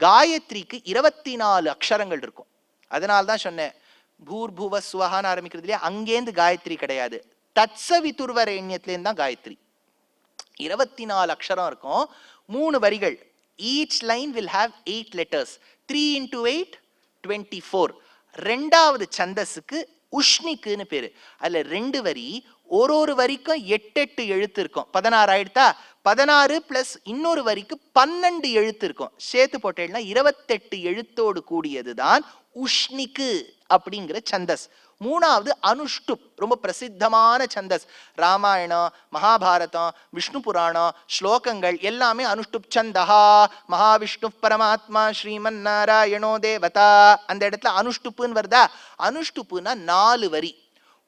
காயத்ரிக்கு 24 அக்ஷரங்கள் இருக்கும். அதனால்தான் சொன்னேன், பூர்புவ சுவஹான்னு ஆரம்பிக்கிறது இல்லையா, அங்கேருந்து காயத்ரி கிடையாது, தத்சவிதுர்வரேண்யத்திலேருந்து தான் காயத்ரி. 24 அக்ஷரம் இருக்கும், 3 வரிகள். Each line will have 8 letters. 3 into 8 24. ரெண்டாவது சந்தஸுக்கு உஷ்ணிக்குன்னு பேரு. அதுல 2 வரி, ஒரு வரிக்கும் 8 எழுத்து இருக்கும். 16 ஆயிடுத்தா? 16 பிளஸ் இன்னொரு வரிக்கு 12 எழுத்து இருக்கும். சேர்த்து போட்டேன்னா 28 எழுத்தோடு கூடியதுதான் உஷ்ணிக்கு அப்படிங்கிற சந்தஸ். மூணாவது அனுஷ்டுப், ரொம்ப பிரசித்தமான சந்தஸ். ராமாயணம், மகாபாரதம், விஷ்ணு புராணம், ஸ்லோகங்கள் எல்லாமே அனுஷ்டுப் சந்தஹா. மகாவிஷ்ணு பரமாத்மா ஸ்ரீமன் நாராயணோ தேவதா, அந்த இடத்துல அனுஷ்டுப்புன்னு வருதா? அனுஷ்டுப்புன்னா 4 வரி,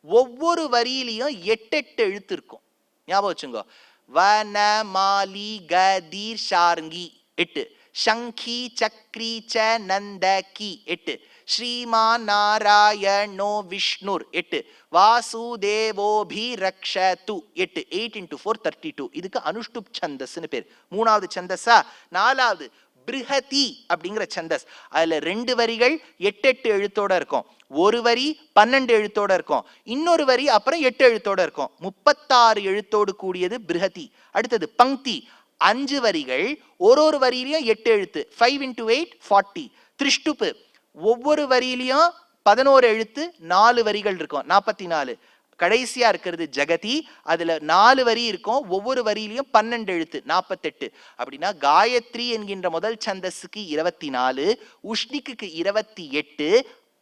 ஒவ்வொரு வரியிலையும் 8 எழுத்து இருக்கும். ஞாபகம் வச்சுங்கோ. வன மாலி கதீர் ஷார்ங்கி 8, சங்கி சக்ரி ச நந்தகி 8, ஸ்ரீமான் நாராயணோ விஷ்ணுர் 8, வாசுதேவோபி ரக்ஷது 8. 8 into 4 32. இதுக்கு அனுஷ்டுப் சந்தஸ்னு பேர். மூணாவது சந்தஸா. நாலாவது பிருஹதி அப்படிங்கிற சந்தஸ். அதுல 2 வரிகள் 8 எழுத்தோட இருக்கும், ஒரு வரி 12 எழுத்தோட இருக்கும், இன்னொரு வரி அப்புறம் 8 எழுத்தோட இருக்கும். 36 எழுத்தோடு கூடியது பிருஹதி. அடுத்தது பங்கி, 5 வரிகள், ஒரு வரியிலையும் 8 எழுத்து. 5 into 8 40. திருஷ்டுப்பு, ஒவ்வொரு வரியிலையும் 11 எழுத்து, 4 வரிகள் இருக்கும், 44. கடைசியா இருக்கிறது ஜெகதி, அதுல 4 வரி இருக்கும், ஒவ்வொரு வரியிலையும் 12 எழுத்து, 48. அப்படின்னா காயத்ரி என்கின்ற முதல் சந்தஸுக்கு 24, உஷ்ணிக்கு 28,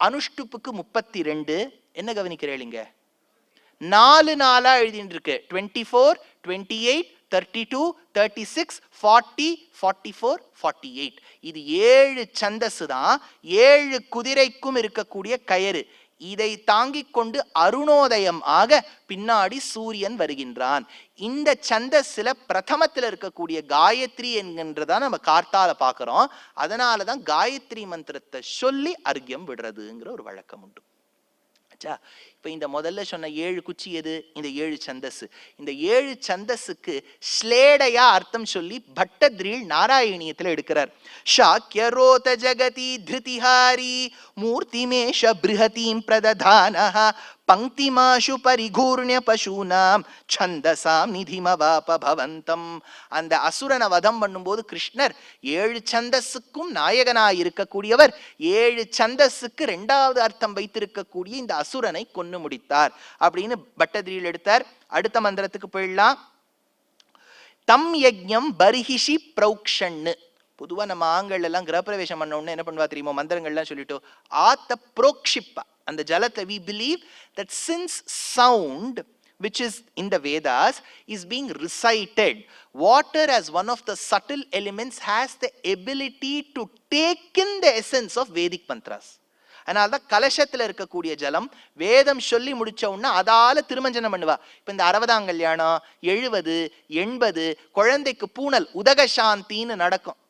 அனுஷ்டுப்புக்கு 32. என்ன கவனிக்கிறீங்க? 4 4 எழுதிட்டு இருக்கு. 24, 28, 32, 36, 40, 44, 48. இது 7 சந்தஸ் தான். 7 குதிரைக்கும் இருக்கக்கூடிய கயிறு. இதை தாங்கிக் கொண்டு அருணோதயம் ஆக பின்னாடி சூரியன் வருகின்றான். இந்த சந்தஸ்ல பிரதமத்தில் இருக்கக்கூடிய காயத்ரி என்கின்றதா நம்ம கார்த்தால பாக்குறோம். அதனாலதான் காயத்ரி மந்திரத்தை சொல்லி அர்க்கியம் விடுறதுங்கிற ஒரு வழக்கம் உண்டு. இப்ப இந்த முதல்ல சொன்ன 7 குச்சி எது? இந்த 7 சந்தஸ். இந்த 7 சந்தஸுக்கு ஸ்லேடையா அர்த்தம் சொல்லி பட்டத்ரீல் நாராயணியத்துல எடுக்கிறார். ஷாக்யரோத ஜகதி திருதிஹாரி மூர்த்திமேஷ பிருஹதீம் பிரததானஹ பங்கிமாஷு பரிகூர்ணிய பசூனாம் சந்தசாம் நிதிமவாப பவந்தம். அந்த அசுரனை வதம் பண்ணும்போது கிருஷ்ணர் 7 சந்தஸுக்கும் நாயகனாய் இருக்கக்கூடியவர் 7 சந்தஸுக்கு 2வது அர்த்தம் வைத்திருக்கக்கூடிய இந்த அசுரனை கொன்னு முடித்தார் அப்படின்னு பட்டதிரியில் எடுத்தார். அடுத்த மந்திரத்துக்கு போயிடலாம். தம் யஜ்ஞம் பரிஹிஷி பிரௌக்ஷன்னு. பொதுவா நம்ம ஆண்கள் எல்லாம் கிரகப்பிரவேசம் பண்ண உடனே என்ன பண்ணுவா தெரியுமா? மந்திரங்கள்லாம் சொல்லிட்டு ஆத்த புரோக்ஷிப்பா, அந்த ஜலத்தை. we believe that since sound which is in the Vedas is being recited, water as one of the subtle elements has the ability to take in the essence of Vedic mantras. அதனால்தான் கலசத்துல இருக்கக்கூடிய ஜலம் வேதம் சொல்லி முடிச்ச உடனே அதால திருமஞ்சனம் பண்ணுவா. இப்ப இந்த 60ஆம் கல்யாணம், 70, 80 குழந்தைக்கு பூனல் உதக சாந்தின்னு நடக்கும்.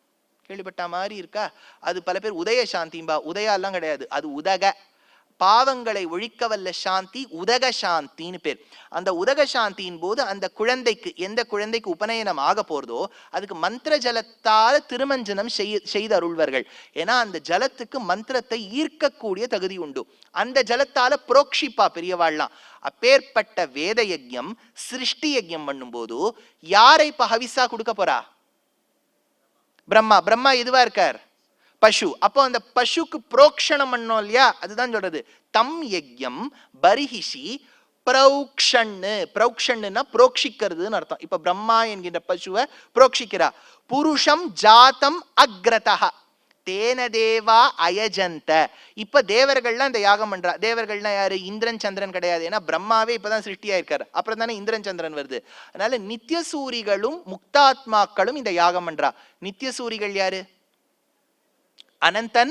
கேள்விப்பட்ட மாதிரி இருக்கா? அது பல பேர் உதய சாந்திம்பா. உதயாலாம் கிடையாது, அது உதக. பாவங்களை ஒழிக்க வல்ல சாந்தி உதக சாந்தின்னு பேர். அந்த உதக சாந்தியின் போது அந்த குழந்தைக்கு, எந்த குழந்தைக்கு உபநயனம் ஆக போறதோ அதுக்கு மந்திர ஜலத்தால திருமஞ்சனம் செய்து அருள்வார்கள். ஏன்னா அந்த ஜலத்துக்கு மந்திரத்தை ஈர்க்கக்கூடிய தகுதி உண்டு. அந்த ஜலத்தால புரோக்ஷிப்பா பெரியவாள்லாம். அப்பேற்பட்ட வேத யஜ்யம், சிருஷ்டி யஜ்யம் பண்ணும்போது யாரை இப்ப ஹவிசா கொடுக்க போறா? பிரம்மா. பிரம்மா எதுவா இருக்கார்? பசு. அப்போ அந்த பசுக்கு புரோக்ஷணம் பண்ணோம் இல்லையா, அதுதான் சொல்றது. தம் யஜ்யம் பரிஹிஷி பிரௌக்ஷன்னு. பிரௌக்ஷன்னா புரோக்ஷிக்கிறதுன்னு அர்த்தம். இப்ப பிரம்மா என்கின்ற பசுவை புரோக்ஷிக்கிறா. புருஷம் ஜாத்தம் அக்ரதஹ தேன தேவா அயஜந்த. இப்ப தேவர்கள்லாம் இந்த யாகம் பண்றா. தேவர்கள்னா யாரு? இந்திரன் சந்திரன் கிடையாது. ஏன்னா பிரம்மாவே இப்பதான் சிருஷ்டியா இருக்காரு, அப்புறம் தானே இந்திரன் சந்திரன் வருது. அதனால நித்தியசூரிகளும் முக்தாத்மாக்களும் இந்த யாகம் பண்றா. நித்தியசூரிகள் யாரு? அனந்தன்,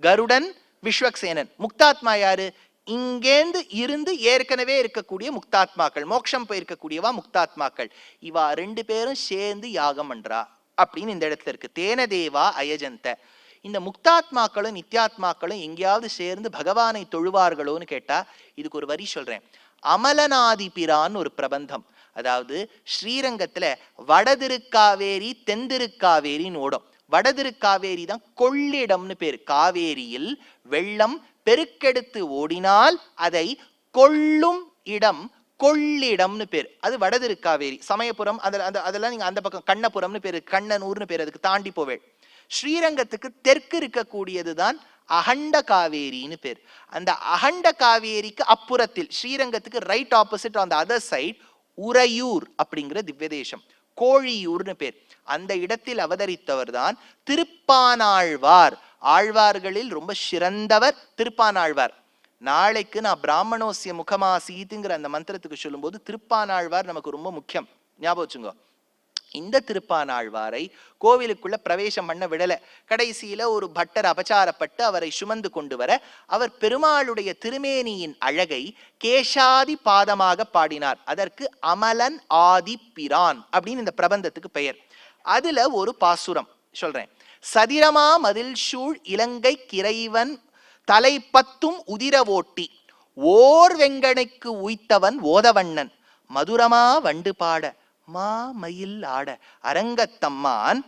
கருடன், விஸ்வக்சேனன். முக்தாத்மா யாரு? இங்கேந்து இருந்து ஏற்கனவே இருக்கக்கூடிய முக்தாத்மாக்கள், மோட்சம் போயிருக்கக்கூடியவா முக்தாத்மாக்கள். இவா 2 பேரும் சேர்ந்து யாகம் பண்றா அப்படின்னு இந்த இடத்துல இருக்கு. தேன தேவா அயஜந்த. இந்த முக்தாத்மாக்களும் நித்யாத்மாக்களும் எங்கேயாவது சேர்ந்து பகவானை தொழுவார்களோன்னு கேட்டா இதுக்கு ஒரு வரி சொல்றேன். அமலநாதி பிரான் ஒரு பிரபந்தம். அதாவது ஸ்ரீரங்கத்துல வடதிருக்காவேரி தென்திருக்காவேரின்னு ஓடும். வடதிருக்காவேரி தான் கொள்ளிடம்னு பேரு. காவேரியில் வெள்ளம் பெருக்கெடுத்து ஓடினால் அதை கொள்ளும் இடம் கொள்ளிடம்னு பேர். அது வடதிருக்காவேரி. சமயபுரம் அதெல்லாம் நீங்க அந்த பக்கம் கண்ணபுரம்னு பேரு, கண்ணனூர்னு பேரு, அதுக்கு தாண்டி போவேள். ஸ்ரீரங்கத்துக்கு தெற்கு இருக்கக்கூடியதுதான் அகண்ட காவேரின்னு பேர். அந்த அகண்ட காவேரிக்கு அப்புறத்தில் ஸ்ரீரங்கத்துக்கு right opposite on the other side Uraiyur அப்படிங்கிற திவ்ய தேசம், கோழியூர்னு பேர். அந்த இடத்தில் அவதரித்தவர் தான் திருப்பானாழ்வார். ஆழ்வார்களில் ரொம்ப சிறந்தவர் திருப்பானாழ்வார். நாளைக்கு நான் பிராமணோசிய முகமாசீத்துங்கிற அந்த மந்திரத்துக்கு சொல்லும்போது திருப்பானாழ்வார் நமக்கு ரொம்ப முக்கியம், ஞாபகம் வச்சுங்க. இந்த திருப்பானாழ்வாரை கோவிலுக்குள்ள பிரவேசம் பண்ண விடல. கடைசியில ஒரு பட்டர் அபச்சாரப்பட்டு அவரை சுமந்து கொண்டு வர அவர் பெருமாளுடைய திருமேனியின் அழகை கேசாதி பாதமாக பாடினார். அதற்கு அமலன் ஆதி பிரான் அப்படின்னு இந்த பிரபந்தத்துக்கு பெயர். அதுல ஒரு பாசுரம் சொல்றேன். சதிரமா மதில் சூழ் இலங்கை கிரைவன் தலை பத்தும் உதிரவோட்டி ஓர் வெங்கனைக்கு உய்த்தவன் ஓதவண்ணன் மதுரமா வண்டு பாட மா மயில் ஆட அரங்கத்தம்மான்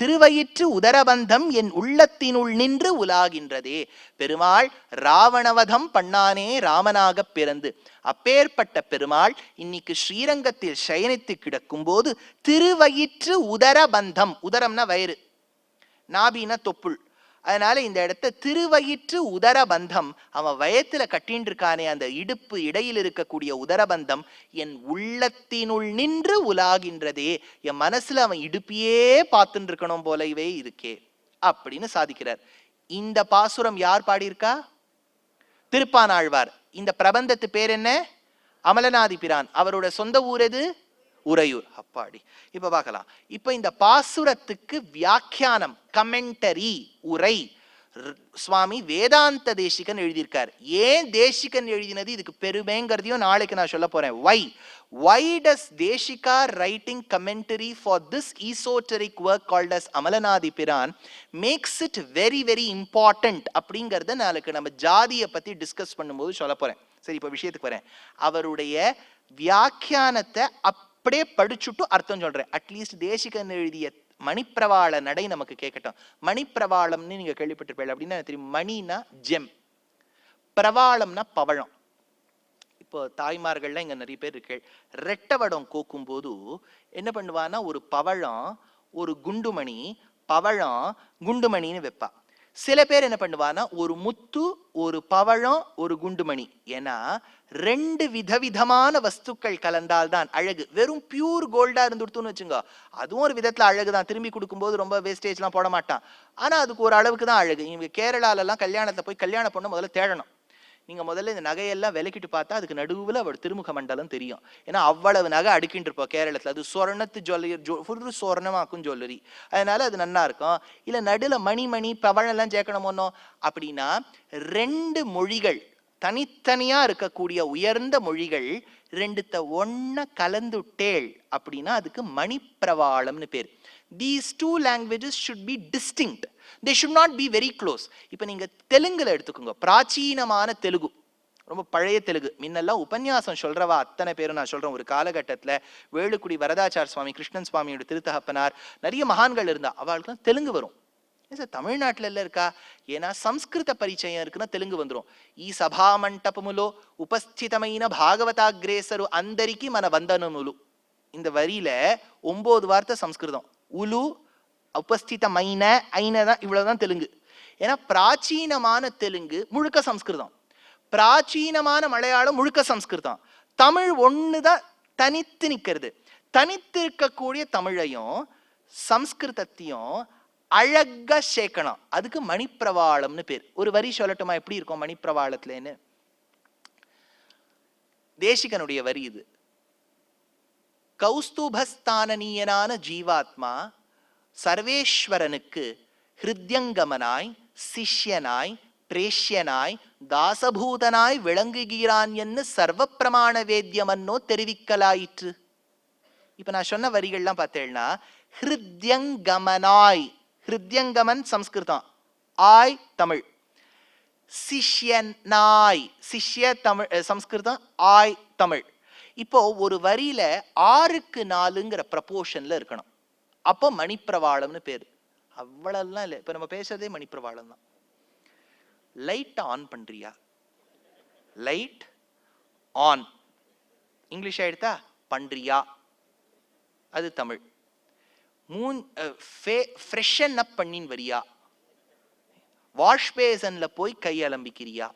திருவயிற்று உதரபந்தம் என் உள்ளத்தினுள் நின்று உலாகின்றதே. பெருமாள் ராவணவதம் பண்ணானே ராமனாக பிறந்து. அப்பேற்பட்ட பெருமாள் இன்னைக்கு ஸ்ரீரங்கத்தில் சயனித்து கிடக்கும் போது திருவயிற்று உதரபந்தம், உதரம்னா வயிறு, நாபினா தொப்புள், அதனால இந்த இடத்த திருவயிற்று உதரபந்தம், அவன் வயத்துல கட்டின்னு இருக்கானே அந்த இடுப்பு இடையில் இருக்கக்கூடிய உதரபந்தம் என் உள்ளத்தினுள் நின்று உலாகின்றதே, என் மனசுல அவன் இடுப்பியே பார்த்துட்டு இருக்கணும் போலவே இருக்கே அப்படின்னு சாதிக்கிறார். இந்த பாசுரம் யார் பாடியிருக்கா? திருப்பானாழ்வார். இந்த பிரபந்தத்து பேர் என்ன? அமலநாதி பிரான். அவரோட சொந்த ஊர் எது? உறையூர். அப்பாடி. இப்ப பார்க்கலாம். இப்ப இந்த பாசுரத்துக்கு வியாக்கியானம், கமெண்டரி, உரை சுவாமி வேதாந்த தேசிகன் எழுதியிருக்கார். ஏன் தேசிகன் எழுதினது இதுக்கு பெருமைங்கிறதையும் நாளைக்கு நான் சொல்ல போறேன். why does Deshika writing commentary for this esoteric work called as Amalanadi Piran makes it very very important அப்படிங்கறத நாளைக்கு நம்ம ஜாதியை பத்தி டிஸ்கஸ் பண்ணும்போது சொல்ல போறேன். சரி, இப்ப விஷயத்துக்கு வரேன். அவருடைய வியாக்கியானத்தை அப்படியே படிச்சுட்டு அர்த்தம் சொல்றேன். அட்லீஸ்ட் தேசிகன் எழுதிய மணிப்பிரவாள நடை நமக்கு கேட்கட்டும். மணிப்பிரவாளம்னு நீங்க கேள்விப்பட்டிருப்பீங்க. அப்படின்னா தெரியும், மணினா ஜெம், பிரவாளம்னா பவழம். இப்போ தாய்மார்கள்லாம் இங்க நிறைய பேர் இருக்கு. ரெட்டவடம் கோக்கும் போது என்ன பண்ணுவான்னா ஒரு பவழம் ஒரு குண்டுமணி, பவழம் குண்டுமணின்னு வைப்பா. சில பேர் என்ன பண்ணுவான்னா ஒரு முத்து ஒரு பவழம் ஒரு குண்டுமணி. ஏன்னா ரெண்டு விதவிதமான வஸ்துக்கள் கலந்தால்தான் அழகு. வெறும் பியூர் கோல்டா இருந்துடுத்துன்னு வச்சுங்க, அதுவும் ஒரு விதத்துல அழகுதான். திரும்பி கொடுக்கும்போது ரொம்ப வேஸ்டேஜ்லாம் போட மாட்டான். ஆனா அதுக்கு ஒரு அளவுக்கு தான் அழகு. இவங்க கேரளாலெல்லாம் கல்யாணத்தை போய் கல்யாண பொண்ணை முதல்ல தேடணும். நீங்க முதல்ல இந்த நகையெல்லாம் விலக்கிட்டு பார்த்தா அதுக்கு நடுவில் அவள் திருமுக மண்டலம் தெரியும். ஏன்னா அவ்வளவு நகை அடுக்கிட்டு இருப்போம் கேரளத்துல. அது சொர்ணத்து ஜுவல்லரி, சொர்ணமாக்கும் ஜுவல்லரி, அதனால அது நல்லா இருக்கும். இல்ல நடுல மணி பவழம் எல்லாம் சேர்க்கணுமோ அப்படின்னா ரெண்டு மொழிகள் தனித்தனியா இருக்கக்கூடிய உயர்ந்த மொழிகள் ரெண்டுத்த ஒன்ன கலந்துட்டேள் அப்படின்னா அதுக்கு மணிப்பிரவாளம்னு பேர். These two languages should be distinct. They should not be very close. இப்போ நீங்க தெலுங்குல எடுத்துக்கோங்க. பிராச்சீனமான தெலுங்கு, ரொம்ப பழைய தெலுங்கு. முன்னெல்லாம் உபன்யாசம் சொல்றவா அத்தனை பேரும் நான் சொல்றேன். ஒரு காலகட்டத்துல வேலுக்குடி வரதாச்சார் சுவாமி, கிருஷ்ணன் சுவாமியோட திருத்தகப்பனார், நிறைய மகான்கள் இருந்தா. அவளுக்கு தெலுங்கு வரும். தமிழ்நாட்டுல எல்லாம் இருக்கா? ஏன்னா சம்ஸ்கிருத பரிச்சயம் இருக்குன்னா தெலுங்கு வந்துடும். ఈ సభా మంటపములో ఉపస్థితమైన భాగవతాగ్రేసరు అందరికీ మన వందనములు. இந்த வரியில 9 வார்த்தை சம்ஸ்கிருதம். உலு உபஸ்திதமைன ஐனதான், இவ்வளவுதான் தெலுங்கு. ஏன்னா பிராச்சீனமான தெலுங்கு முழுக்க சம்ஸ்கிருதம், பிராச்சீனமான மலையாளம் முழுக்க சம்ஸ்கிருதம், தமிழ் ஒண்ணுதான் தனித்து நிக்கிறது. தனித்து இருக்கக்கூடிய தமிழையும் சம்ஸ்கிருதத்தையும் அழகா சேர்க்கணும். அதுக்கு மணிப்பிரவாளம்னு பேர். ஒரு வரி சொல்லட்டுமா எப்படி இருக்கும் மணிப்பிரவாளத்துலன்னு? தேசிகனுடைய வரி இது. கௌஸ்துபஸ்தானீயனான ஜீவாத்மா சர்வேஸ்வரனுக்கு ஹிருத்யங்கமனாய் சிஷ்யனாய் பிரேஷ்யனாய் தாசபூதனாய் விளங்குகிறான் என்று சர்வ பிரமாண வேத்தியமன்னோ தெரிவிக்கலாயிற்று. இப்ப நான் சொன்ன வரிகள்லாம் பார்த்தேன்னா ஹிருத்யங்கமனாய், ஹிருத்யங்கமன் சம்ஸ்கிருதம், ஆய் தமிழ். சிஷ்யனாய், சிஷ்ய தமிழ் சம்ஸ்கிருதம், ஆய் தமிழ். இப்போ ஒரு வரியில 6:4ங்கிற ப்ரப்போர்ஷன்ல இருக்கணும். அப்போ மணிப்பிரவாளம்னு பேரு. அவ்வளவுலாம் இல்லை. இப்ப நம்ம பேசுறதே மணிப்பிரவாளம் தான். லைட் ஆன் பண்றியா? லைட் ஆன் இங்கிலீஷ் ஆயிடுதா? பண்றியா அது தமிழ். ஃப்ரெஷன் அப் பண்ணின் வரியா? வாஷ் பேசன்ல போய் கை அலம்பிக்கிறியா?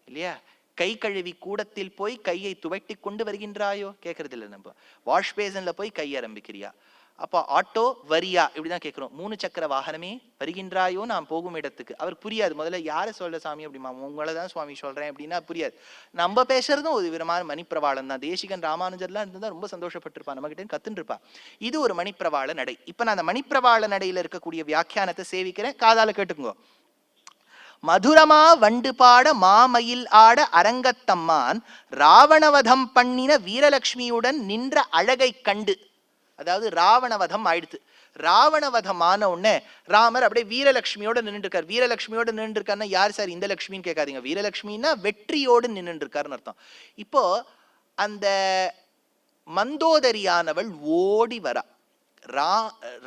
இல்லையா? கை கழுவி கூடத்தில் போய் கையை துவைட்டி கொண்டு வருகின்றாயோ? கேட்கறது இல்லை நம்ம. வாஷ் பேசன்ல போய் கை ஆரம்பிக்கிறியா? அப்போ ஆட்டோ வரியா இப்படிதான் கேட்கிறோம். 3 சக்கர வாகனமே வருகின்றாயோ நாம் போகும் இடத்துக்கு. அவருக்கு புரியாது. முதல்ல யாரு சொல்ல சாமி அப்படிமா, உங்களை தான் சுவாமி சொல்றேன் அப்படின்னா புரியாது. நம்ம பேசுறதும் ஒரு விதமான மணிப்பிரவாளம் தான். தேசிகன் ராமானுஜர்லாம் இருந்தா ரொம்ப சந்தோஷப்பட்டிருப்பா, நம்ம கிட்ட கத்துன்னு இருப்பா. இது ஒரு மணிப்பிரவாள நடை. இப்ப நான் அந்த மணிப்பிரவாள நடையில இருக்கக்கூடிய வியாக்கியானத்தை சேவிக்கிறேன், காதால கேட்டுக்குங்க. மதுரமா வண்டு பாட மாமயில் ஆட அரங்கத்தம்மான் ராவணவதம் பண்ணின வீரலட்சுமியுடன் நின்ற அழகை கண்டு. அதாவது ராவணவதம் ஆயிடுத்து. ராவணவதம் ஆன உடனே ராமர் அப்படியே வீரலட்சுமியோட நின்று இருக்கார். வீரலட்சுமியோட நின்று இருக்காருன்னா யார் சார் இந்த லட்சுமின்னு கேட்காதீங்க. வீரலட்சுமின்னா வெற்றியோடு நின்று இருக்காருன்னு அர்த்தம். இப்போ அந்த மந்தோதரியானவள் ஓடி வரா,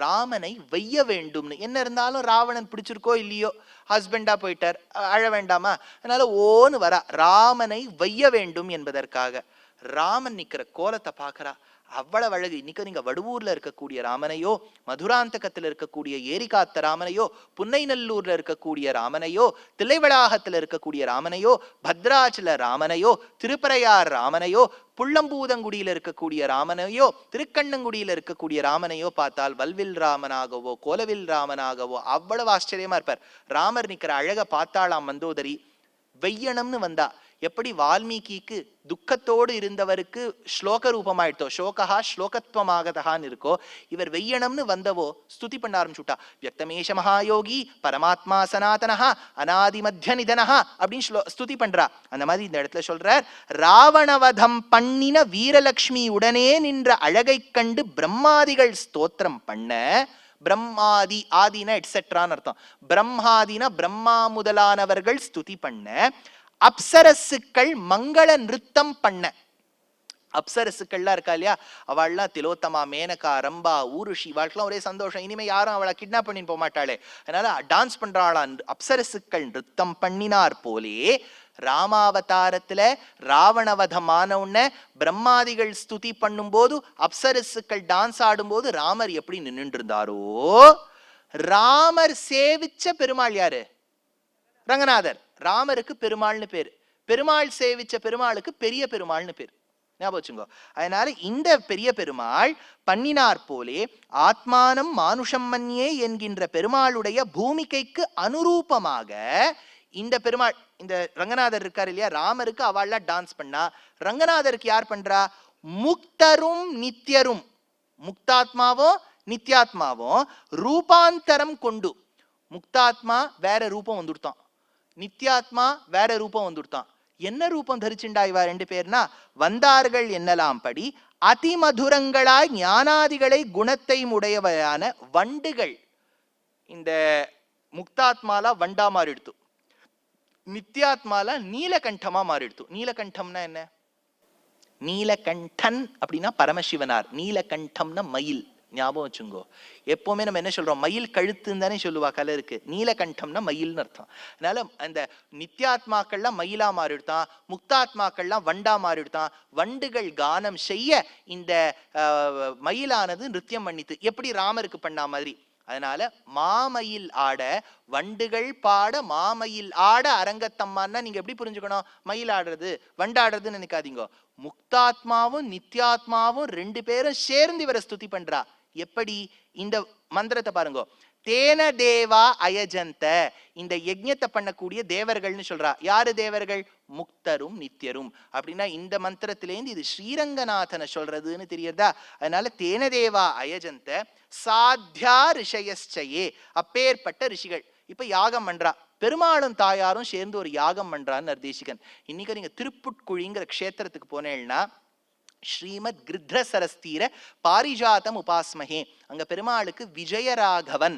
ராமனை வெய்ய வேண்டும்னு. என்ன இருந்தாலும் ராவணன் பிடிச்சிருக்கோ இல்லையோ, ஹஸ்பண்டா போயிட்டார், அழ வேண்டாமா, அதனால ஓன்னு வரா, ராமனை வெய்ய வேண்டும் என்பதற்காக. ராமன் நிக்கிற கோலத்தை பாக்குறா, அவ்வளவு அழகு. இன்னைக்கு நீங்க வடுவூர்ல இருக்கக்கூடிய ராமனையோ, மதுராந்தகத்துல இருக்கக்கூடிய ஏரிகாத்த ராமனையோ, புன்னைநல்லூர்ல இருக்கக்கூடிய ராமனையோ, தில்லைவளாகத்துல இருக்கக்கூடிய ராமனையோ, பத்ராச்சல ராமனையோ, திருப்பரையார் ராமனையோ, புள்ளம்பூதங்குடியில இருக்கக்கூடிய ராமனையோ, திருக்கண்ணங்குடியில இருக்கக்கூடிய ராமனையோ பார்த்தால் வல்வில் ராமனாகவோ கோலவில் ராமனாகவோ அவ்வளவு ஆச்சரியமா இருப்பார். ராமர் நிக்கிற அழக பார்த்தாளாம் மந்தோதரி. வெய்யணம்னு வந்தா எப்படி வால்மீகிக்கு துக்கத்தோடு இருந்தவருக்கு ஸ்லோக ரூபமாயிட்டோ, சோகா ஸ்லோகத்வமாகதகான்னு இருக்கோ, இவர் வெய்யணம்னு வந்தவோ ஸ்துதி பண்ண ஆரம்பிச்சுட்டா. வியக்தமேஷ மகாயோகி பரமாத்மா சனாதனஹா அநாதி மத்திய நிதனஹா அப்படின்னு ஸ்துதி பண்றா. அந்த மாதிரி இந்த இடத்துல சொல்றார், ராவணவதம் பண்ணின வீரலட்சுமி உடனே நின்ற அழகை கண்டு பிரம்மாதிகள் ஸ்தோத்திரம் பண்ண. பிரம்மாதி, ஆதினா எட்ஸெட்ரான்னு அர்த்தம். பிரம்மாதினா பிரம்மா முதலானவர்கள் ஸ்துதி பண்ண. அப்சரசுக்கள் மங்கள நிருத்தம் பண்ண. அப்சரசுக்கள்லாம் இருக்கா இல்லையா, அவள்லாம் திலோத்தமா, மேனகா, ரம்பா, ஊருஷி, இவாளுக்கெல்லாம் ஒரே சந்தோஷம். இனிமே யாரும் அவளை கிட்னாப் பண்ணின்னு போக மாட்டாளே, அதனால டான்ஸ் பண்றாளா. அப்சரசுக்கள் நிருத்தம் பண்ணினார் போலே ராமாவதாரத்துல ராவணவதமான உடனே பிரம்மாதிகள் ஸ்துதி பண்ணும் போது, அப்சரசுக்கள் டான்ஸ் ஆடும் போது ராமர் எப்படி நின்று இருந்தாரோ. ராமர் சேவிச்ச பெருமாள் யாரு? ரங்கநாதர். ராமருக்கு பெருமாள்னு பேரு. பெருமாள் சேவிச்ச பெருமாளுக்கு பெரிய பெருமாள்னு பேரு. ஞாபகம் வச்சுங்கோ. அதனால இந்த பெரிய பெருமாள் பண்ணினார் போலே ஆத்மானம் மானுஷம் மன்யே என்கின்ற பெருமாளுடைய பூமிகைக்கு அனுரூபமாக இந்த பெருமாள், இந்த ரங்கநாதர் இருக்காரு இல்லையா, ராமருக்கு அவள்லாம் டான்ஸ் பண்ணா. ரங்கநாதருக்கு யார் பண்றா? முக்தரும் நித்தியரும், முக்தாத்மாவும் நித்யாத்மாவும் ரூபாந்தரம் கொண்டு. முக்தாத்மா வேற ரூபம் வந்துடுத்தான், நித்யாத்மா வேற ரூபம் வந்துடுத்தான். என்ன ரூபம் தரிச்சுண்டா இவா ரெண்டு பேர்னா, வந்தார்கள் என்னலாம் படி அதிமதுரங்களாய் ஞானாதிகளை குணத்தை உடையவையான வண்டுகள். இந்த முக்தாத்மாலா வண்டா மாறிடுத்து, நித்யாத்மாலா நீலகண்டமா மாறிடுத்து. நீலகண்டம்னா என்ன? நீலகண்டன் அப்படின்னா பரமசிவனார், நீலகண்டம்னா மயில். ஞாபகம் வச்சுங்கோ. எப்பவுமே நம்ம என்ன சொல்றோம், மயில் கழுத்துன்னு தானே சொல்லுவா கலருக்கு. நீலகண்டம்னா மயில்னு அர்த்தம். அதனால அந்த நித்யாத்மாக்கள்லாம் மயிலா மாறிடுத்தான், முக்தாத்மாக்கள்லாம் வண்டா மாறிடுத்தான். வண்டுகள் கானம் செய்ய இந்த மயிலானது நிருத்தியம் பண்ணித்து, எப்படி ராமருக்கு பண்ணா மாதிரி. அதனால மாமயில் ஆட, வண்டுகள் பாட, மாமயில் ஆட அரங்கத்தம்மான்னா நீங்க எப்படி புரிஞ்சுக்கணும்? மயில் ஆடுறது வண்டாடுறதுன்னு நினைக்காதீங்க. முக்தாத்மாவும் நித்யாத்மாவும் ரெண்டு பேரும் சேர்ந்து இவரை ஸ்துதி பண்றா. எப்படி? இந்த மந்திரத்தை பாருங்க. தேன தேவா அயஜந்த, இந்த யஜ்ஞத்தை பண்ணக்கூடிய தேவர்கள்னு சொல்றா. யாரு தேவர்கள்? முக்தரும் நித்தியரும். அப்படின்னா இந்த மந்திரத்திலேருந்து இது ஸ்ரீரங்கநாதனை சொல்றதுன்னு தெரியறதா. அதனால தேன தேவா அயஜந்த சாத்யா ரிஷயஸ்சயே, அப்பேற்பட்ட ரிஷிகள் இப்ப யாகம் பண்றா. பெருமாளும் தாயாரும் சேர்ந்து ஒரு யாகம் பண்றான்னு நிர்தேசிகன். இன்னைக்கு நீங்க திருப்புட்குழிங்கிற க்ஷேத்திரத்துக்கு போனேன்னா ஸ்ரீமத் கிருத்ரசரஸ்தீர பாரிஜாதம் உபாஸ்மஹே, அங்க பெருமாளுக்கு விஜயராகவன்,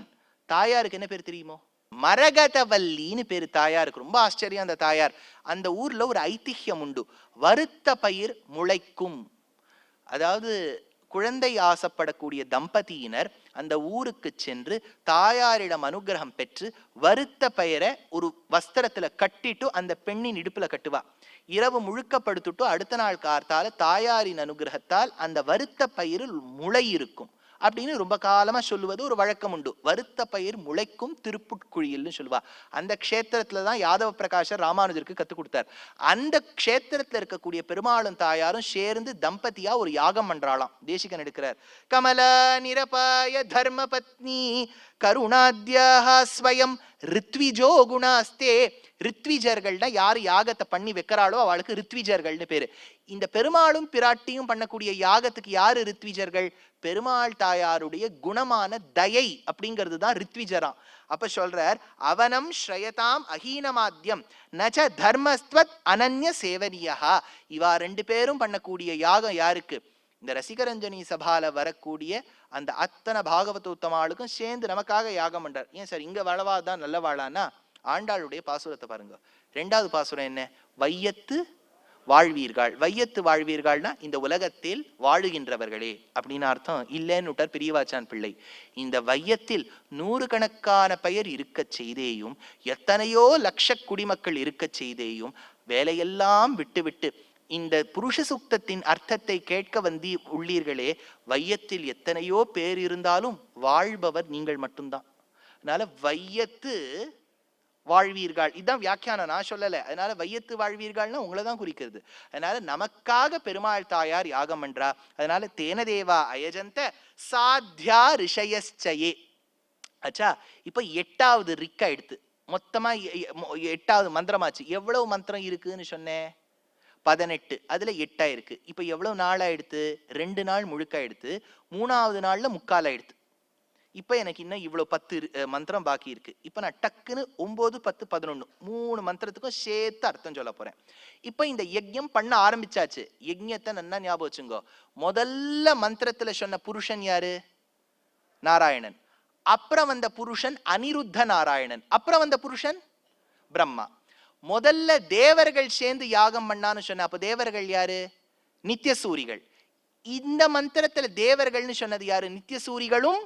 தாயாருக்கு என்ன பேர் தெரியுமோ? மரகதவல்லின்னு பேரு தாயாருக்கு. ரொம்ப ஆச்சரியம் அந்த தாயார். அந்த ஊர்ல ஒரு ஐதிஹ்யம் உண்டு, வருத்த பயிர் முளைக்கும். அதாவது குழந்தை ஆசைப்படக்கூடிய தம்பதியினர் அந்த ஊருக்கு சென்று தாயாரிடம் அனுகிரகம் பெற்று வருத்த பெயரை ஒரு வஸ்திரத்துல கட்டிட்டு அந்த பெண்ணின் இடுப்புல கட்டுவா. இரவு முழுக்கப்படுத்துட்டு அடுத்த நாள் கார்த்தால தாயாரின் அனுகிரகத்தால் அந்த வருத்த பயிரில் முளை இருக்கும் அப்படின்னு ரொம்ப காலமா சொல்லுவது ஒரு வழக்கம் உண்டு. வருத்த பயிர் முளைக்கும் திருப்புட்குழியில்னு சொல்லுவா. அந்த க்ஷேத்திரத்துலதான் யாதவ பிரகாஷர் ராமானுஜருக்கு கத்துக் கொடுத்தார். அந்த க்ஷேத்திரத்துல இருக்கக்கூடிய பெருமாளும் தாயாரும் சேர்ந்து தம்பதியா ஒரு யாகம் பண்றாளாம். தேசிகன் எடுக்கிறார். கமல நிரபாய தர்ம பத்னி கருணாத்யாக ஸ்வயம் ரித்விஜோ குணாஸ்தே. ரித்விஜர்கள்னா யாரு யாகத்தை பண்ணி வைக்கிறாளோ அவளுக்கு ரித்விஜர்கள்னு பேரு. இந்த பெருமாளும் பிராட்டியும் பண்ணக்கூடிய யாகத்துக்கு யாரு ரித்விஜர்கள்? பெருமாள் தாயாருடைய குணமான தயை அப்படிங்கிறது தான் ரித்விஜராம். அப்ப சொல்றார், அவனம் ஸ்ரயதாம் அஹீனமாத்யம் நச்ச தர்மஸ்த்வத் அனன்ய சேவனியா. இவா ரெண்டு பேரும் பண்ணக்கூடிய யாகம் யாருக்கு? இந்த ரசிகரஞ்சனி சபால வரக்கூடிய அந்த அத்தனை பாகவத உத்தமாளுக்கும் சேர்ந்து நமக்காக யாகம் பண்றார். ஏன் சார் இங்க வாழவாதான் நல்ல வாழானா? ஆண்டாளுடைய பாசுரத்தை பாருங்க. 2வது பாசுரம் என்ன? வையத்து வாழ்வீர்கள். வையத்து வாழ்வீர்கள்னா இந்த உலகத்தில் வாழுகின்றவர்களே அப்படின்னு அர்த்தம் இல்லைன்னு விட்டார் பெரியவாச்சான் பிள்ளை. இந்த வையத்தில் 100 கணக்கான பெயர் இருக்க செய்தேயும் எத்தனையோ லட்ச குடிமக்கள் இருக்க செய்தேயும் வேலையெல்லாம் விட்டு இந்த புருஷ சுக்தத்தின் அர்த்தத்தை கேட்க வந்தி உள்ளீர்களே. வையத்தில் எத்தனையோ பேர் இருந்தாலும் வாழ்பவர் நீங்கள் மட்டும்தான். அதனால வையத்து வாழ்வீர்கள் இதுதான் வியாக்கியானம், நான் சொல்லலை. அதனால வையத்து வாழ்வீர்கள்னா உங்களை தான் குறிக்கிறது. அதனால நமக்காக பெருமாள் தாயார் யாகம் பண்றா. அதனால தேனதேவா அயஜந்த சாத்யா ரிஷயஸ்சயே. ஆச்சா, இப்ப 8வது ரிக்கா எடுத்து மொத்தமா 8வது மந்திரமாச்சு. எவ்வளவு மந்திரம் இருக்குன்னு சொன்னேன்? 18. அதுல 8 இருக்கு. இப்ப எவ்வளவு நாளா எடுத்து? 2 நாள் முழுக்க எடுத்து 3வது நாள்ல முக்காலா எடுத்து. இப்ப எனக்கு இன்னும் இவ்வளவு 10 மந்திரம் பாக்கி இருக்கு. இப்ப நான் டக்குன்னு 9, 10, 11 3 மந்திரத்துக்கும் சேர்த்து அர்த்தம் சொல்ல போறேன். இப்ப இந்த யஜ்யம் பண்ண ஆரம்பிச்சாச்சு. யஜ்யத்தை நல்லா ஞாபகம் வச்சுங்கோ. முதல்ல மந்திரத்துல சொன்ன புருஷன் யாரு? நாராயணன். அப்புறம் வந்த புருஷன் அனிருத்த நாராயணன். அப்புறம் வந்த புருஷன் பிரம்மா. முதல்ல தேவர்கள் சேர்ந்து யாகம் பண்ணான்னு சொன்ன. அப்ப தேவர்கள் யாரு? நித்தியசூரிகள். இந்த மந்திரத்துல தேவர்கள்னு சொன்னது யாரு? நித்தியசூரிகளும்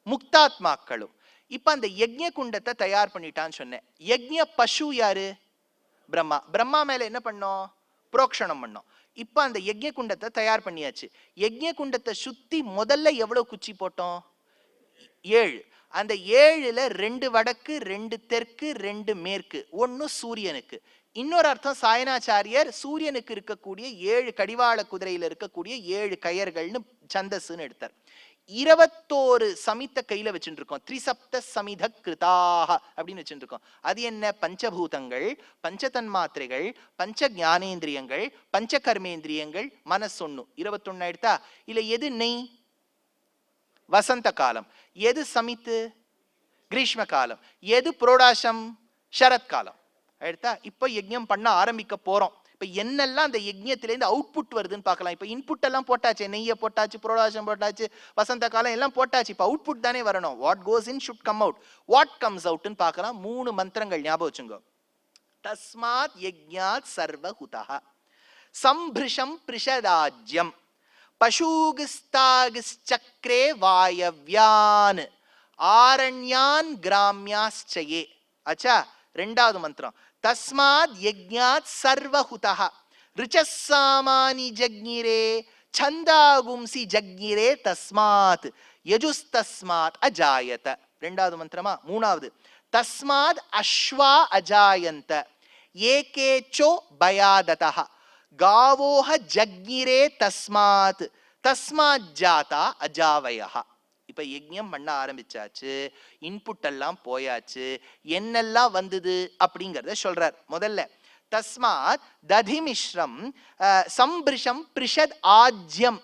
முக்தாத்மாக்களும். இப்ப அந்த யஜ்ஞ குண்டத்தை தயார் பண்ணிட்டான்னு சொன்னேன். யஜ்ஞ பசு யாரு? பிரம்மா. பிரம்மா மேல என்ன பண்ணோம்? புரோக்ஷணம் பண்ணோம். இப்ப அந்த யஜ்ஞ குண்டத்தை தயார் பண்ணியாச்சு. யஜ்ஞ குண்டத்தை சுத்தி முதல்ல எவ்வளவு குச்சி போட்டோம்? 7. அந்த 7ல 2 வடக்கு, 2 தெற்கு, 2 மேற்கு. 1 சூரியனுக்கு. இன்னொரு அர்த்தம் சாயனாச்சாரியர் சூரியனுக்கு இருக்கக்கூடிய 7 கடிவாள குதிரையில இருக்கக்கூடிய 7 கயர்கள்னு சந்தஸ்ன்னு எடுத்தார். 21 சமித்த கையில வச்சுட்டு இருக்கோம். த்ரிசப்த சமித கிருதாக அப்படின்னு வச்சுட்டு இருக்கோம். அது என்ன? பஞ்சபூதங்கள், பஞ்சதன்மாத்திரைகள், பஞ்ச ஞானேந்திரியங்கள், பஞ்ச கர்மேந்திரியங்கள், மனசொன்னு. 21 எடுத்தா இல்ல எது நெய்? வசந்த காலம். எது சமித்து? கிரீஷ்ம காலம். எது புரோடாசம்? சரத்காலம். எடுத்தா இப்ப யஜ்ஞம் பண்ண ஆரம்பிக்க போறோம். இப்ப என்னெல்லாம் அந்த யஜ்ஞத்திலேருந்து அவுட்புட் வருதுன்னு பார்க்கலாம். இப்ப இன்புட் எல்லாம் போட்டாச்சு, நெய்யை போட்டாச்சு, புரோடாசம் போட்டாச்சு, வசந்த காலம் எல்லாம் போட்டாச்சு. இப்ப அவுட்புட் தானே வரணும். What goes in should come out. What comes அவுட்னு பார்க்கலாம். 3 மந்திரங்கள் ஞாபகம் வச்சுங்க. தஸ்மாத் யஜ்ஞாத் சர்வஹுதஹ சம்பிருஷம் பிரிஷதாஜ்யம் பசூகிஸ்தாகிஸ்சக்ரே வாயவ்யான் ஆரண்யான் கிராமியாஸ்சயே. ஆச்சா, 2வது மந்திரம். தஸ்மாத் யஜ்ஞாத் சர்வஹுதஹ ரிச்சசாமானி ஜக்ஞிரே சந்தாகும்சி ஜக்ஞிரே தஸ்மாத் யஜுஸ்தஸ்மாத் அஜாயத. 2வது மந்திரமா? 3வது. தஸ்மாத் அஸ்வா அஜாயந்த ஏகேச்சோ பயாததஹ காவோஹ ஜக்ஞிரே தஸ்மாத் தஸ்மாத் ஜாதா அஜாவயஹ. இப்ப யஜ்ஞம் பண்ண ஆரம்பிச்சாச்சு. இன்புட் எல்லாம் போயாச்சு. என்னெல்லாம் வந்தது அப்படிங்கறத சொல்றார். முதல்ல தஸ்மாத் ததிமிஸ்ரம் சம்பிருஷம் பிரிஷத் ஆஜ்யம்.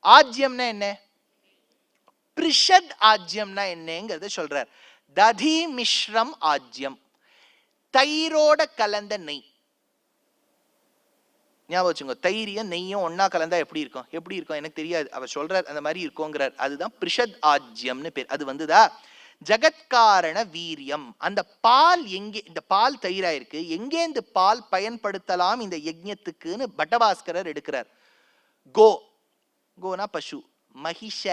ஆஜ்யம்னா என்ன? பிரிஷத் ஆஜ்யம்னா என்னங்கிறத சொல்றார். ததி மிஸ்ரம் ஆஜ்யம், தயிரோட கலந்த நெய். ஞாபகம் வச்சுங்க, தைரியம் நெய்யும் ஒன்னா கலந்தா எப்படி இருக்கும்? எப்படி இருக்கும் எனக்கு தெரியாது, அவர் சொல்றார் அந்த மாதிரி இருக்குங்கிறார். அதுதான் பிரிஷத் ஆஜ்யம்னு பேர். அது வந்துதா ஜகத்காரண வீரியம். அந்த பால் எங்கே? இந்த பால் தயிராயிருக்கு, எங்கே இந்த பால் பயன்படுத்தலாம் இந்த யஜ்ஞத்துக்குன்னு பட்டபாஸ்கரர் எடுக்கிறார். கோ கோனா பசு, மகிஷ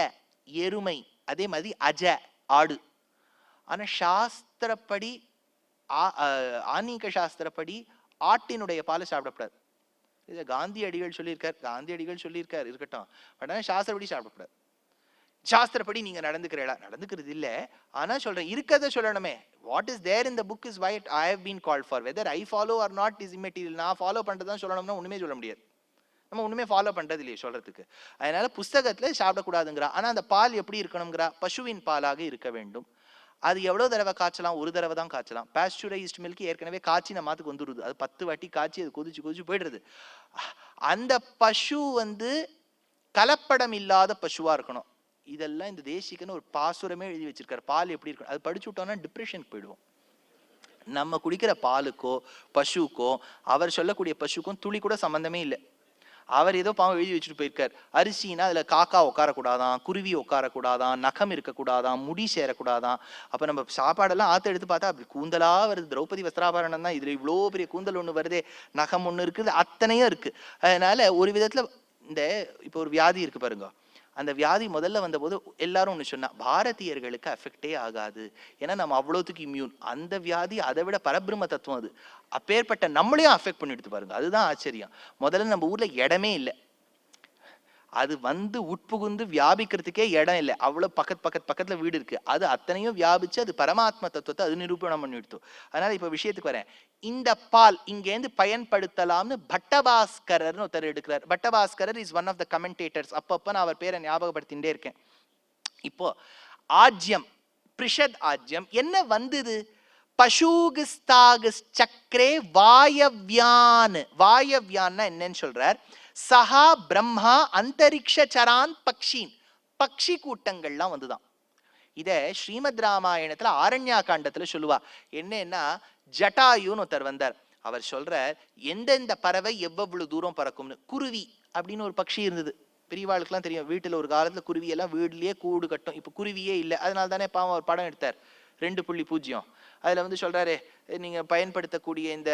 எருமை, அதே மாதிரி அஜ ஆடு. ஆனா சாஸ்திரப்படி ஆன்மீக சாஸ்திரப்படி ஆட்டினுடைய பாலை சாப்பிடக்கூடாது. இதை காந்தி அடிகள் சொல்லியிருக்கார் இருக்கட்டும். பட் ஆனால் சாஸ்திரப்படி சாப்பிடக்கூடாது. சாஸ்திரப்படி நீங்க நடந்துக்கிறது இல்ல. ஆனா சொல்றேன், இருக்கிறத சொல்லணுமே. What is there in the book is what I have been called for. Whether I follow or not is immaterial. நான் ஃபாலோ பண்றதுதான் சொல்லணும்னா ஒண்ணுமே சொல்ல முடியாது. நம்ம ஒண்ணுமே ஃபாலோ பண்றது இல்லையே சொல்றதுக்கு. அதனால புஸ்தகத்துல சாப்பிடக்கூடாதுங்கிறா. ஆனா அந்த பால் எப்படி இருக்கணுங்கிறா? பசுவின் பாலாக இருக்க வேண்டும். அது எவ்வளவு தடவை காய்ச்சலாம்? ஒரு தடவை தான் காய்ச்சலாம். பாஸ்டுரைஸ்ட் மில்க் ஏற்கனவே காய்ச்சி நம்ம மாத்துக்கு வந்துடுது. அது 10 வாட்டி காய்ச்சி அது கொதிச்சு போயிடுறது. அந்த பசு கலப்படம் இல்லாத பசுவா இருக்கணும். இதெல்லாம் இந்த தேசிகன்னு ஒரு பாசுரமே எழுதி வச்சிருக்காரு. பால் எப்படி இருக்கணும் அது படிச்சு விட்டோம்னா டிப்ரெஷனுக்கு போயிடுவோம். நம்ம குடிக்கிற பாலுக்கோ பசுக்கோ அவர் சொல்லக்கூடிய பசுக்கும் துளி கூட சம்பந்தமே இல்லை. அவர் ஏதோ பாவம் எழுதி வச்சுட்டு போயிருக்கார். அரிசினா அதுல காக்கா உட்காரக்கூடாதான், குருவி உட்காரக்கூடாதான், நகம் இருக்கக்கூடாதான், முடி சேரக்கூடாதான். அப்ப நம்ம சாப்பாடெல்லாம் ஆத்த எடுத்து பார்த்தா அப்படி கூந்தலா வருது. திரௌபதி வஸ்திராபரணம் தான், இதுல இவ்வளோ பெரிய கூந்தல் ஒண்ணு வருதே, நகம் ஒண்ணு இருக்குது, அத்தனையும் இருக்கு. அதனால ஒரு விதத்துல இந்த இப்போ ஒரு வியாதி இருக்கு பாருங்க. அந்த வியாதி முதல்ல வந்தபோது எல்லாரும் ஒன்று சொன்னா, பாரதியர்களுக்கு அஃபெக்டே ஆகாது, ஏன்னா நம்ம அவ்வளோத்துக்கு இம்யூன். அந்த வியாதி அதை விட பரபிரம்ம தத்துவம். அது அப்பேற்பட்ட நம்மளையும் அஃபெக்ட் பண்ணிட்டு பாருங்க. அதுதான் ஆச்சரியம். முதல்ல நம்ம ஊர்ல இடமே இல்லை, அது உட்புகுந்து வியாபிக்கிறதுக்கே இடம் இல்லை. அவ்வளவு பக்கத்துல வீடு இருக்கு. அது அத்தனையும் வியாபிச்சு அது பரமாத்ம தத்துவத்தை அது நிரூபணம் பண்ணிடுத்து. அதனால இப்ப விஷயத்துக்கு வரேன். இந்த பால் இங்கேருந்து பயன்படுத்தலாம்னு பட்டபாஸ்கரர்னு ஒருத்தர் எடுக்கிறார். Bhattabhaskarar is one of the commentators. அப்பப்ப நான் அவர் பேரை ஞாபகப்படுத்திட்டே இருக்கேன். இப்போ ஆஜ்யம், பிரிஷத் ஆஜ்யம் என்ன வந்தது? பசூகிஸ்தாகிஸ் சக்கரே வாயவ்யான். வாயவ்யான்னா என்னன்னு சொல்றார்? சஹா பிரம்மா அந்தரிக்ஷ சரான் பக்ஷீன். பக்ஷி கூட்டங்கள்லாம் வந்துதான். இத ஸ்ரீமத் ராமாயணத்துல ஆரண்யா காண்டத்துல சொல்லுவா. என்னன்னா, ஜட்டாயுன்னு ஒருத்தர் வந்தார். அவர் சொல்ற எந்தெந்த பறவை எவ்வளவு தூரம் பறக்கும்னு. குருவி அப்படின்னு ஒரு பக்ஷி இருந்தது. பெரியவாளுக்கெல்லாம் தெரியும். வீட்டுல ஒரு காலத்துல குருவி எல்லாம் வீட்லயே கூடு கட்டும். இப்ப குருவியே இல்லை. அதனால தானே பாவம் ஒரு படம் எடுத்தார் 2.0. அதுல சொல்றாரு, நீங்க பயன்படுத்தக்கூடிய இந்த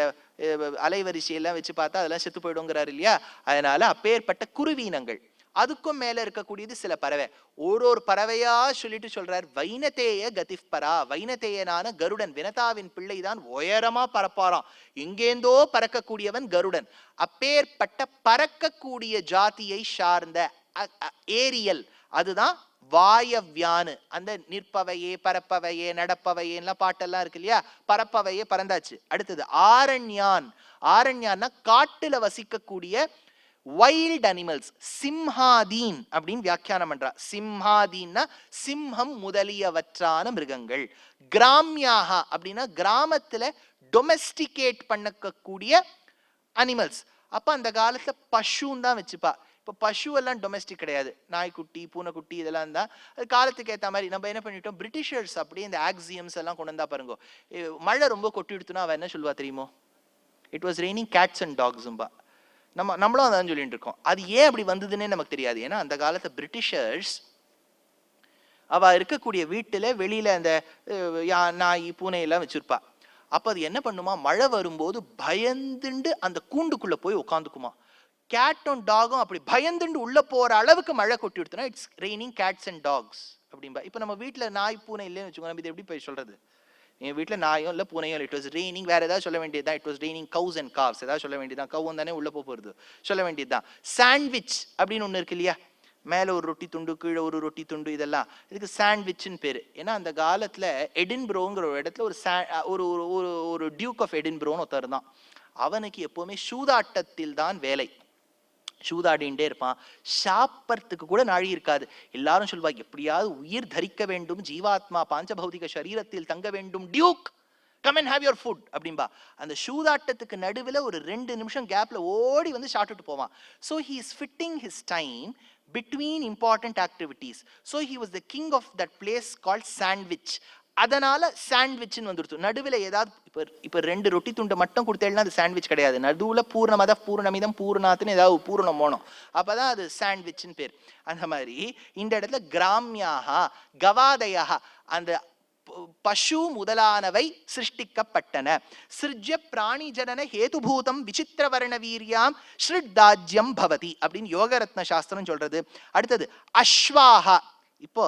அலைவரிசையெல்லாம் வச்சு பார்த்தா அதெல்லாம் செத்து போயிடுங்கிறாரு இல்லையா? அதனால அப்பேற்பட்ட குருவீனங்கள். அதுக்கும் மேல இருக்கக்கூடியது சில பறவை. ஒரு பறவையா சொல்லிட்டு சொல்றார், வைனதேய கதிஃபரா. வைனதேயனான கருடன், வினதாவின் பிள்ளைதான் உயரமா பறப்பாராம். எங்கேந்தோ பறக்கக்கூடியவன் கருடன். அப்பேற்பட்ட பறக்கக்கூடிய ஜாதியை சார்ந்த ஏரியல், அதுதான் வாயவ்யானு. அந்த நிற்பவையே பரப்பவையே நடப்பவையெல்லாம் பாட்டெல்லாம் இருக்கு இல்லையா? பரப்பவையே பறந்தாச்சு. அடுத்தது ஆரண்யான். ஆரண்யான்னா காட்டுல வசிக்கக்கூடிய வைல்ட் அனிமல்ஸ். சிம்ஹாதீன் அப்படின்னு வியாக்கியானம் பண்றா. சிம்ஹாதீன்னா சிம்ஹம் முதலியவற்றான மிருகங்கள். கிராமியாக அப்படின்னா கிராமத்துல டொமெஸ்டிகேட் பண்ணக்கூடிய அனிமல்ஸ். அப்ப அந்த காலத்துல பசுன்னு தான் வச்சுப்பா. இப்போ பசு எல்லாம் டொமெஸ்டிக் கிடையாது. நாய்க்குட்டி பூனைக்குட்டி இதெல்லாம் தான். அது காலத்துக்கு ஏற்ற மாதிரி நம்ம என்ன பண்ணிட்டோம், பிரிட்டிஷர்ஸ் அப்படியே இந்த ஆக்சியம்ஸ் எல்லாம் கொண்டு வந்தா பாருங்க. மழை ரொம்ப கொட்டி எடுத்துனா அவ என்ன சொல்லுவா தெரியுமோ? It was raining cats and டாக்ஸும்பா. நம்மளும் அதான் சொல்லிட்டு இருக்கோம். அது ஏன் அப்படி வந்ததுன்னே நமக்கு தெரியாது. ஏன்னா அந்த காலத்து பிரிட்டிஷர்ஸ் அவ இருக்கக்கூடிய வீட்டுல வெளியில அந்த நாய் பூனை எல்லாம் வச்சிருப்பா. அப்ப அது என்ன பண்ணுமா, மழை வரும்போது பயந்துண்டு அந்த கூண்டுக்குள்ள போய் உட்காந்துக்குமா. கேட்டும் டாகும் அப்படி பயந்துண்டு உள்ள போற அளவுக்கு மழை கொட்டி விடுத்துனா it's raining cats and dogs அப்படின்பா. இப்ப நம்ம வீட்டுல நாய் பூனை இல்லைன்னு வச்சுக்கோங்க, இது எப்படி போய் சொல்றது? என் வீட்டுல நாயும் இல்ல பூனையும் இல்லை. It was raining. வேற ஏதாவது சொல்ல வேண்டியதுதான். It was raining cows and cows ஏதாவது சொல்ல வேண்டியதுதான். கவுன் தானே உள்ள போறது, சொல்ல வேண்டியதுதான். சாண்ட்விச் அப்படின்னு ஒண்ணு இருக்கு இல்லையா? மேல ஒரு ரொட்டி துண்டு கீழே ஒரு ரொட்டி துண்டு, இதெல்லாம் இதுக்கு சாண்ட்விச்னு பேரு. ஏன்னா அந்த காலத்துல எடின்புரோங்கிற ஒரு இடத்துல ஒரு ஒரு டியூக் ஆஃப் எடின்புரோன்னு ஒருத்தர் தான். அவனுக்கு எப்பவுமே சூதாட்டத்தில் தான் வேலை. சூதாடிண்டே இருப்பான். சாப்பிட்றதுக்கு கூட நாழி இருக்காது. எல்லாரும் சொல்வா, எப்படியாவது உயிர் தரிக்க வேண்டும், ஜீவாத்மா பாஞ்சபௌதிக சரீரத்தில் தங்க வேண்டும், duke come and have your food அப்படின்பா. அந்த சூதாட்டத்துக்கு நடுவில் ஒரு 2 நிமிஷம் கேப்ல ஓடி வந்து சாப்பிட்டுட்டு போவான். So he is fitting his time between important activities. So he was the king of that place called sandwich. அதனால சாண்ட்விச்னு வந்துடுச்சு. நடுவில் ஏதாவது இப்ப 2 ரொட்டி துண்டை மட்டும் கொடுத்தேன்னா அது சாண்ட்விச் கிடையாது. நடுவில் பூர்ணமத பூர்ணமிதம் பூர்ணாத்துன்னு ஏதாவது பூர்ணம் போனோம், அப்பதான் அது சாண்ட்விச்னு பேர். அந்த மாதிரி இந்த இடத்துல கிராமியாக கவாதயா, அந்த பசு முதலானவை சிருஷ்டிக்கப்பட்டன. சிருஜ்ய பிராணி ஜனன ஹேதுபூதம் விசித்திர வர்ண வீரியாம் ஸ்ருத்தாஜ்யம் பவதி அப்படின்னு யோகரத்ன சாஸ்திரம் சொல்றது. அடுத்தது அஸ்வாஹா. இப்போ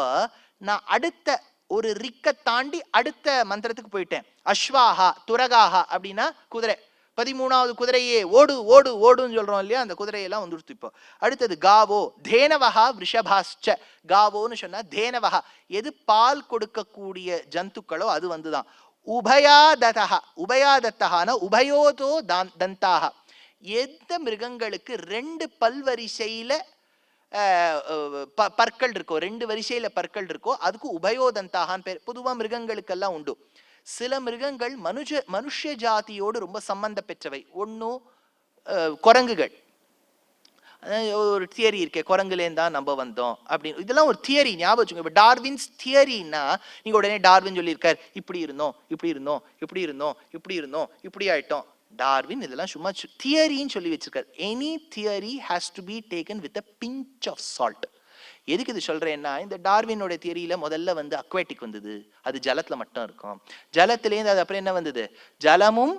நான் அடுத்த ஒரு ரிக்க தாண்டி அடுத்த மந்திரத்துக்கு போயிட்டேன். அஸ்வாஹா துரகாஹா அப்படின்னா குதிரை. 13வது குதிரையே ஓடு ஓடு ஓடுன்னு சொல்றோம் இல்லையா, அந்த குதிரையெல்லாம் வந்துடுத்து. இப்போ அடுத்தது காவோ தேனவஹா விஷபாஸ்ச. காவோன்னு சொன்னா தேனவஹா எது பால் கொடுக்கக்கூடிய ஜந்துக்களோ அது வந்துதான். உபயாததஹா. உபயாதத்தஹான உபயோதோ தந்தாக. எந்த மிருகங்களுக்கு 2 பல்வரிசையில பற்கள் இருக்கோ, 2 வரிசையில பற்கள் இருக்கோ அதுக்கு உபயோதந்தாகான்னு பேர். பொதுவா மிருகங்களுக்கெல்லாம் உண்டு. சில மிருகங்கள் மனுஷ ஜாதியோடு ரொம்ப சம்பந்த பெற்றவை. ஒன்னும் குரங்குகள். ஒரு தியரி இருக்கே, குரங்குலேருந்து தான் நம்ம வந்தோம் அப்படின்னு. இதெல்லாம் ஒரு தியரி, ஞாபகம் வச்சுக்கோங்க. இப்போ டார்வின்ஸ் தியரின்னா நீங்க உடனே டார்வின் சொல்லியிருக்கார் இப்படி இருந்தோம் இப்படி இருந்தோம் இப்படி இருந்தோம் இப்படி இருந்தோம் இப்படி ஆயிட்டோம். டார்வின் இதெல்லாம் சும்மா தியரின்னு சொல்லி வச்சிருக்காரு. Any theory has to be taken with a pinch of salt. எதுக்கு இது சொல்றேன்னா, இந்த டார்வினோட தியரியில முதல்ல வந்து அக்வாட்டிக் வந்தது, அது ஜலத்துல மட்டும் இருக்கும். ஜலத்திலேருந்து அது அப்புறம் என்ன வந்தது, ஜலமும்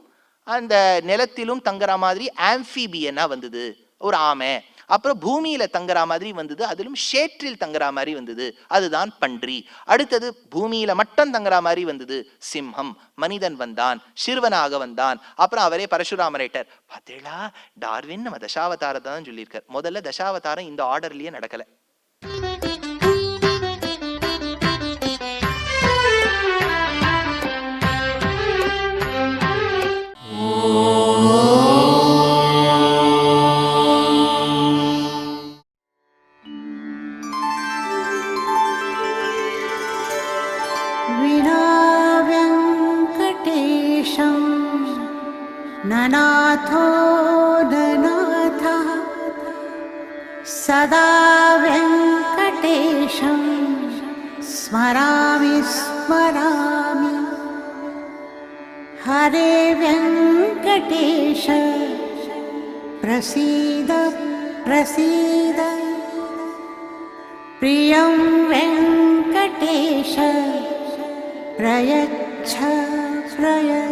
அந்த நிலத்திலும் தங்குற மாதிரி ஆம்பிபியனா வந்தது ஒரு ஆமை. அப்புறம் பூமியில தங்குற மாதிரி வந்தது, அதிலும் ஷேற்றில் தங்குற மாதிரி வந்தது, அதுதான் பன்றி. அடுத்தது பூமியில மட்டும் தங்குற மாதிரி வந்தது சிம்ஹம். மனிதன் வந்தான், சிறுவனாக வந்தான். அப்புறம் அவரே பரசுராமரேட்டர். பார்த்தேளா, டார்வின் நம்ம தசாவதாரத்தை தான் சொல்லியிருக்கார். முதல்ல தசாவதாரம் இந்த ஆர்டர்லயே நடக்கல. ननाथो ननाथः सदा वेङ्कटेशं स्मरामि स्मरामि. हरे वेङ्कटेश प्रसीद प्रसीद. प्रियं वेङ्कटेश प्रयच्छ प्रयच्छ.